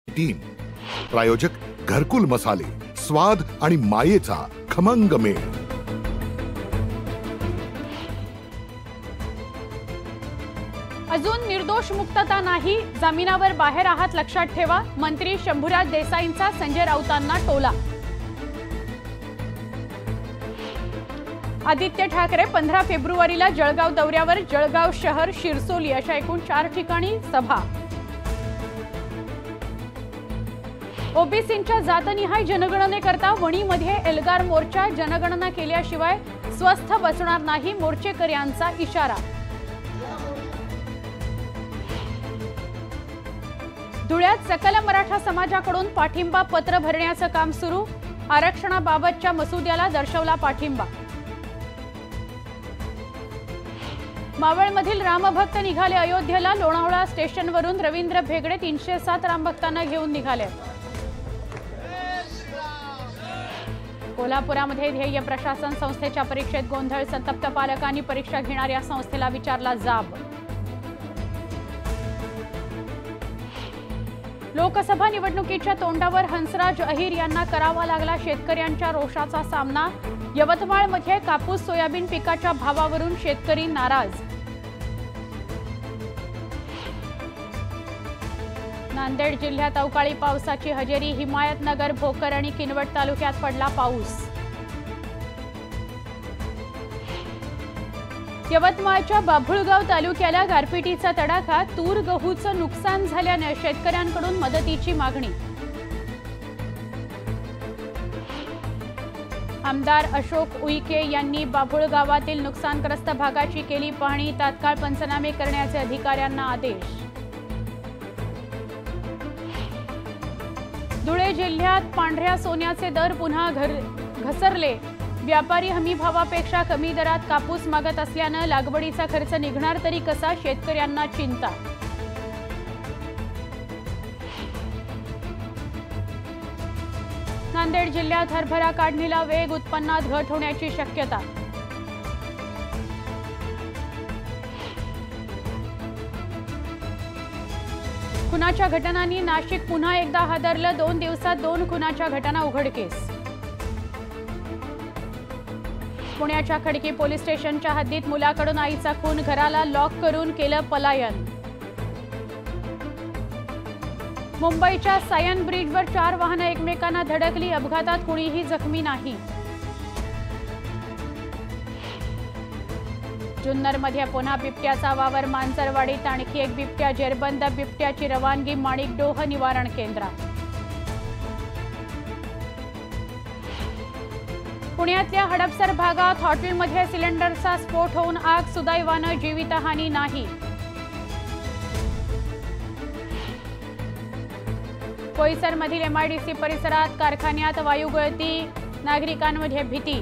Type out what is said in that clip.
3 प्रायोजक घरकुल मसाले, स्वाद आणि मायेचा खमंग मेळ। अजून निर्दोष मुक्तता नाही, जमिनावर बाहेर आहात लक्षात ठेवा। मंत्री शंभूराज देसाईंचा संजय राऊतांना टोला। आदित्य ठाकरे 15 फेब्रुवारीला जळगाव दौऱ्यावर, जळगाव शहर, शिरसोली अशा एकूण 4 ठिकाणी सभा। ओबीसींच्या जातनिहाय जनगणनेकरता वणीमध्ये एल्गार मोर्चा, जनगणना केल्याशिवाय स्वस्थ बसणार नाही, मोर्चेकऱ्यांचा इशारा। धुळ्यात सकल मराठा समाजाकडून पाठिंबा पत्र भरण्याचं काम सुरू, आरक्षणाबाबतच्या मसुद्याला दर्शवला पाठिंबा। मावळमधील रामभक्त निघाले अयोध्येला, लोणावळा स्टेशनवरून रवींद्र भेगडे 307 रामभक्तांना घेऊन निघाले। कोल्हापुरामध्ये ध्येय प्रशासन संस्थेच्या परीक्षेत गोंधळ, संतप्त पालकांनी परीक्षा घेणाऱ्या संस्थेला विचारला जाब। लोकसभा निवडणुकीच्या तोंडावर हंसराज अहिर यांना करावा लागला शेतकऱ्यांच्या रोषाचा सामना, यवतमाळमध्ये कापूस सोयाबीन पिकाच्या भावावरून शेतकरी नाराज। नांदेड जिल्ह्यात अवकाळी पावसाची हजेरी, हिमायतनगर, भोकर आणि किनवट तालुक्यात पडला पाऊस। यवतमाळच्या बाभुळगाव तालुक्याला गारपिटीचा तडाखा, तूर गहूचं नुकसान झाल्याने शेतकऱ्यांकडून मदतीची मागणी। आमदार अशोक उईके यांनी बाभुळगावातील नुकसानग्रस्त भागाची केली पाहणी, तात्काळ पंचनामे करण्याचे अधिकाऱ्यांना आदेश। धुळे जिल्ह्यात पांढऱ्या सोन्याचे दर पुन्हा घसरले, व्यापारी हमी भावापेक्षा कमी दरात कापूस मागत असल्याने लागवडीचा खर्च निघणार तरी कसा, शेतकऱ्यांना चिंता। नांदेड जिल्ह्यात हरभरा काढणीला वेग, उत्पन्नात घट होण्याची शक्यता। खुनाच्या घटनांनी नाशिक पुन्हा एकदा हादरलं, 2 दिवसात 2 खुनाच्या घटना उघडकीस। पुण्याच्या खडकी पोलीस स्टेशनच्या हद्दीत मुलाकडून आईचा खून, घराला लॉक करून केलं पलायन। मुंबईच्या सायन ब्रिजवर 4 वाहनं एकमेकांना धडकली, अपघातात कुणीही जखमी नाही। जुन्नरमध्ये पुन्हा बिबट्याचा वावर, मांजरवाडीत आणखी एक बिबट्या जेरबंद, बिबट्याची रवानगी माणिकडोह निवारण केंद्रात। पुण्यातल्या हडपसर भागात हॉटेलमध्ये सिलेंडरचा स्फोट होऊन आग, सुदैवानं जीवितहानी नाही। कोईसरमधील MIDC परिसरात कारखान्यात वायू गळती, नागरिकांमध्ये भीती।